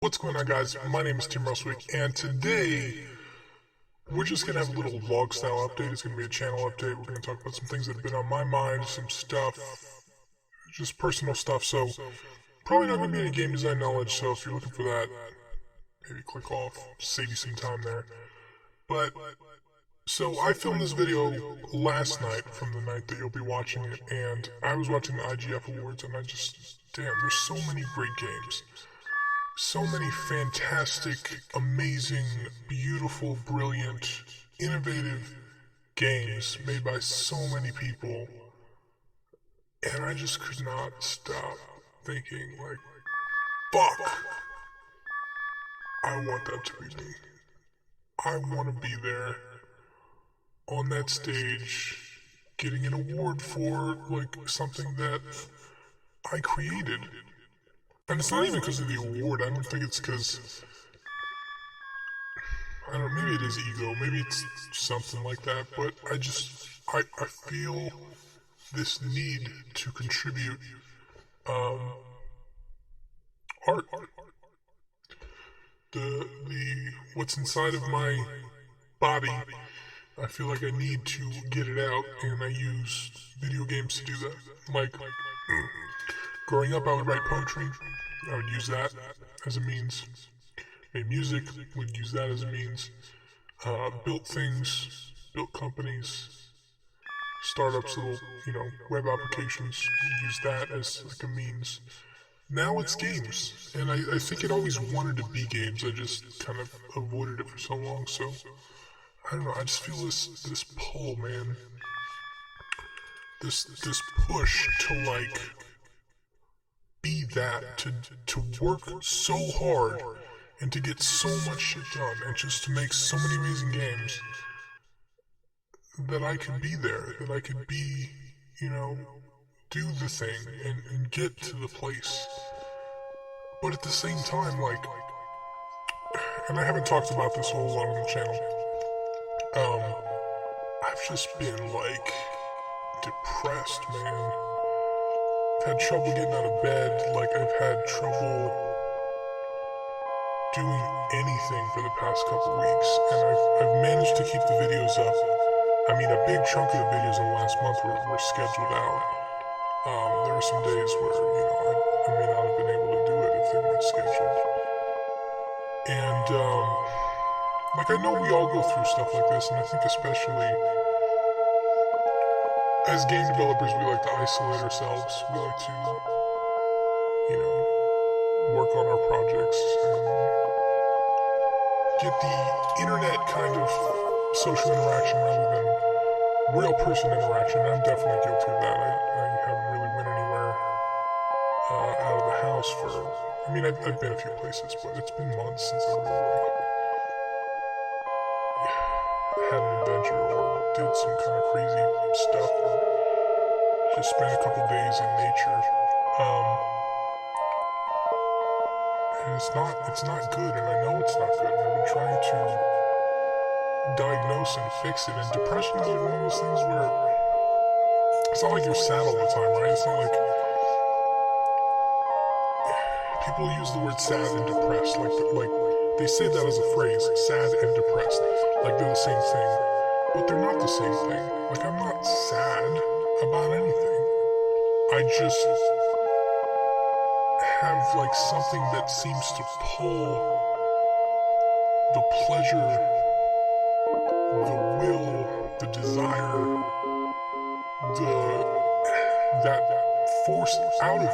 What's going on, guys? My name is Tim Roswick, and today we're just going to have a little vlog style update. It's going to be a channel update. We're going to talk about some things that have been on my mind, some stuff, just personal stuff. So, probably not going to be any game design knowledge, so if you're looking for that, maybe click off, save you some time there. But, so I filmed this video last night from the night that you'll be watching it, and I was watching the IGF Awards, and damn, there's so many great games. So many fantastic, amazing, beautiful, brilliant, innovative games made by so many people. And I just could not stop thinking, like, fuck! I want that to be me. I want to be there on that stage getting an award for, like, something that I created. And it's not even because of the award. I don't think it's because, I don't know, maybe it is ego, maybe it's something like that, but I feel this need to contribute art. What's inside of my body, I feel like I need to get it out, and I use video games to do that. Like, growing up, I would write poetry. I would use that as a means. Made music, would use that as a means. Built things, built companies, startups, little, web applications, use that as like a means. Now it's games, and I think it always wanted to be games. I just kind of avoided it for so long, so I don't know, I just feel this pull, man. This push to, like, be that, to work so hard and to get so much shit done and just to make so many amazing games that I could be there, that I could be, do the thing and get to the place. But at the same time, like, and I haven't talked about this a whole lot on the channel, I've just been, like, depressed, man. I've had trouble getting out of bed, like I've had trouble doing anything for the past couple weeks, and I've managed to keep the videos up. I mean, a big chunk of the videos in the last month were scheduled out. There were some days where, I may not have been able to do it if they weren't scheduled. And, like, I know we all go through stuff like this, and I think especially as game developers, we like to isolate ourselves. We like to, work on our projects and get the internet kind of social interaction rather than real person interaction. I'm definitely guilty of that. I haven't really went anywhere out of the house I've been a few places, but it's been months since I really, had an adventure or did some kind of crazy stuff or just spent a couple days in nature. And it's not good, and I know it's not good, and I've been trying to diagnose and fix it, and depression is like one of those things where it's not like you're sad all the time, right? It's not like people use the word sad and depressed, like they say that as a phrase, sad and depressed, like they're the same thing, but they're not the same thing. Like, I'm not sad about anything. I just have, like, something that seems to pull the pleasure, the will, the desire, that force out of me.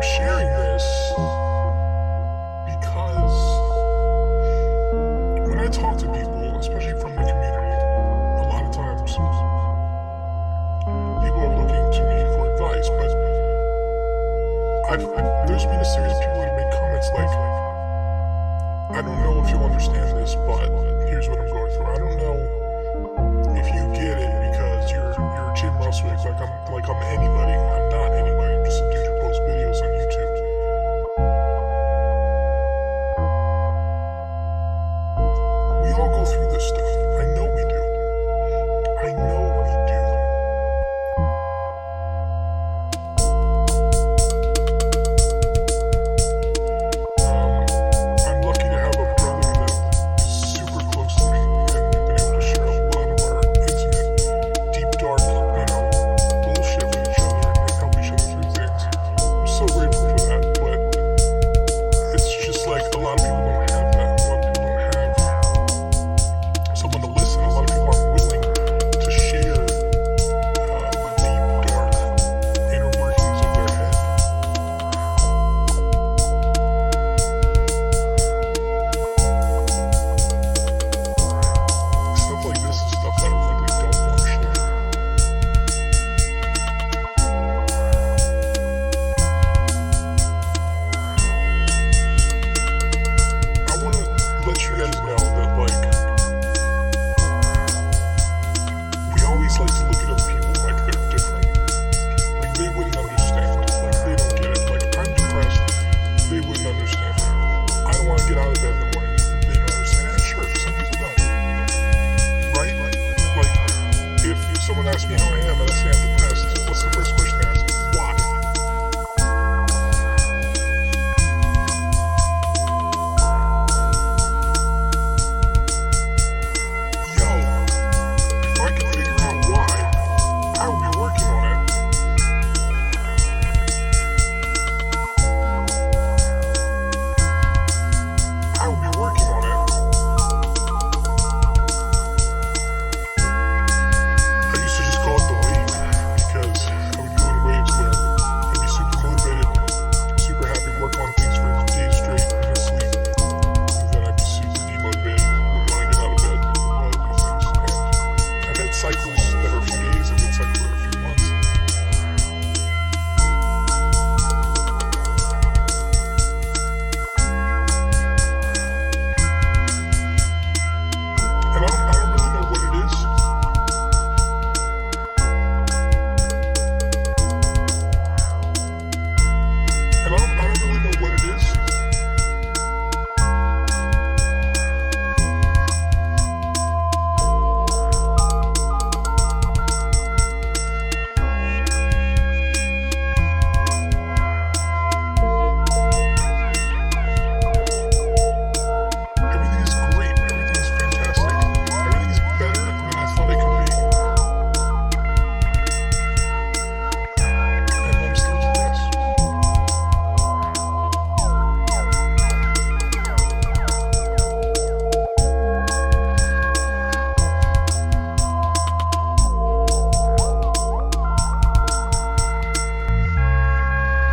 Sharing this because when I talk to people, especially from the community, a lot of times people are looking to me for advice, but there's been a series of people that have made comments like, I don't know if you'll understand this, but here's what I'm going through. I don't know ask me how I am, and I say I'm depressed, what's the first question I ask? Why? If I could figure out why, I would be working on it. I would be working on it. I used to just call it the wave because I would go in waves where I'd be super motivated, super happy, work on things for days straight, and then sleep. And then I'd be super demotivated, would want to get out of bed, would want to do things. And I've had cycles that are a few days, I've had cycles that are a few months. And I don't really know what it is. And I don't really know what it is. Everything is great. Everything is fantastic. Everything is better than I thought it could be. And I'm still depressed.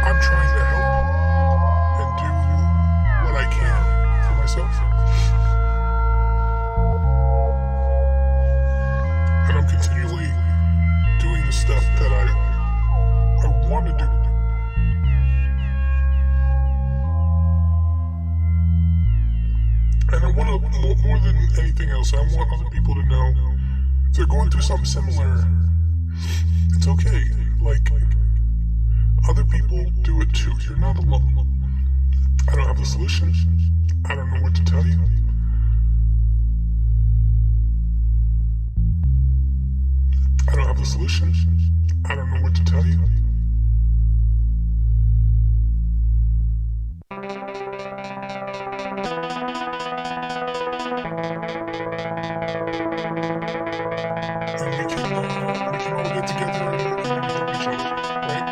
I'm trying to help and do what I can for myself. And I'm continually doing the stuff that I want to do. And I want to, more than anything else, I want other people to know if they're going through something similar, it's okay. Like, other people do it too. You're not alone. I don't have the solution. I don't know what to tell you. I don't have the solution. I don't know what to tell you. And we can all get together and help each other, right?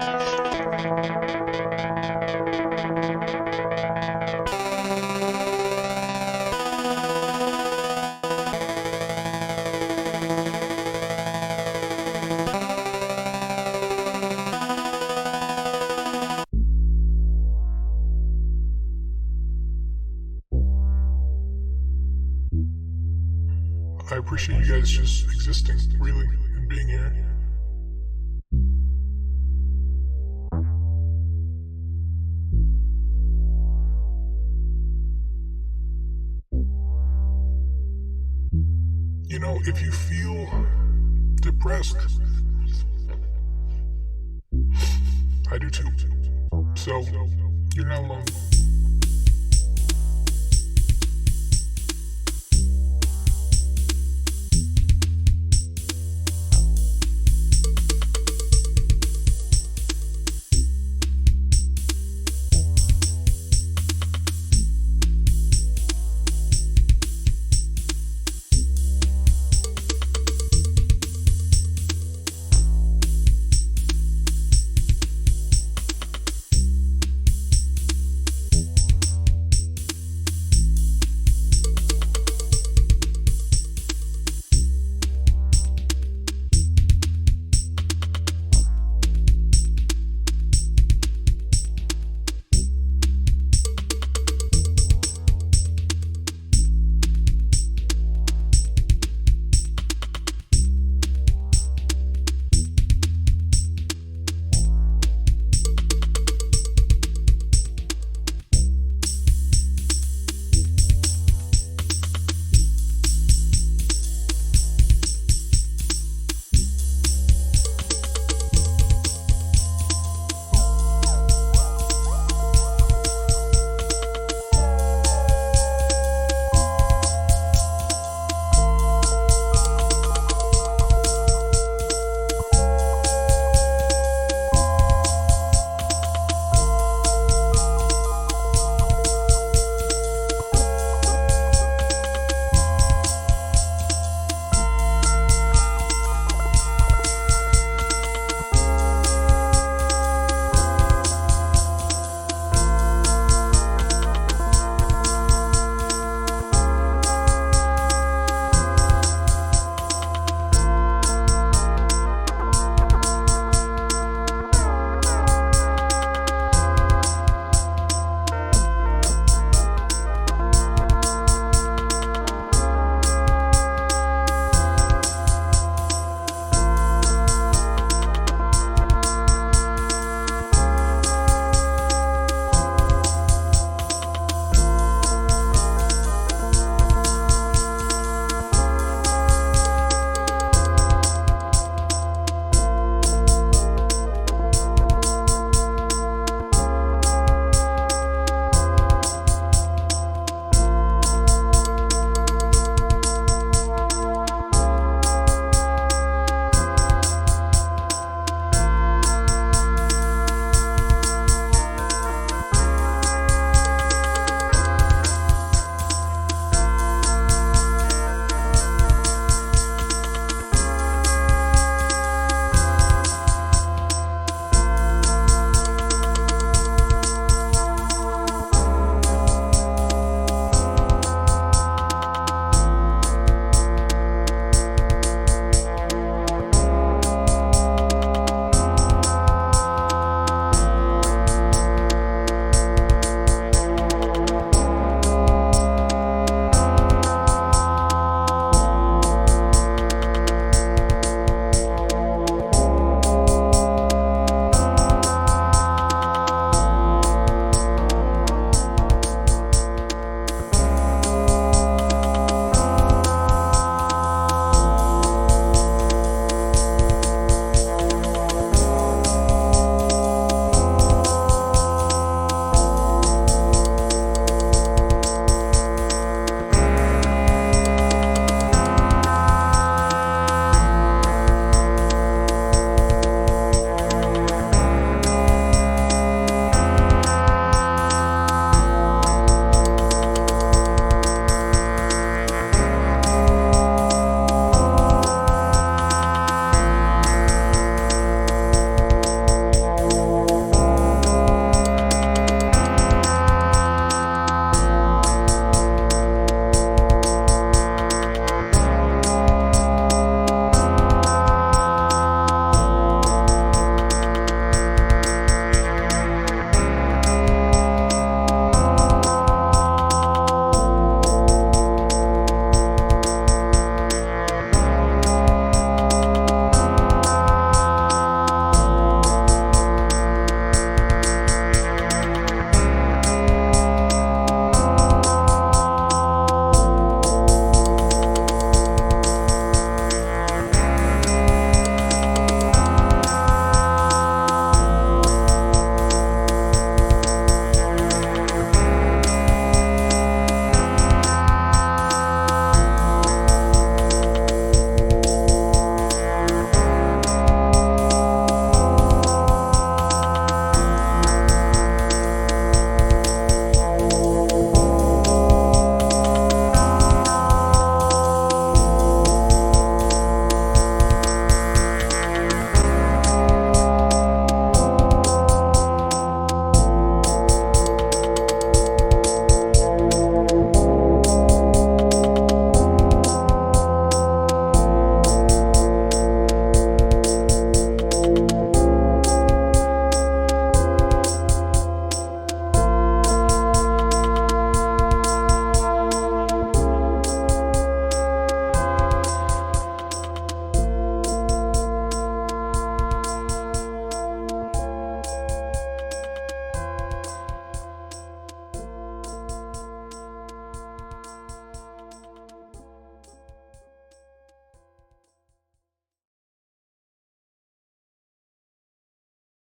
I appreciate you guys just existing, really, and being here. You know, if you feel depressed, I do too. So, you're not alone.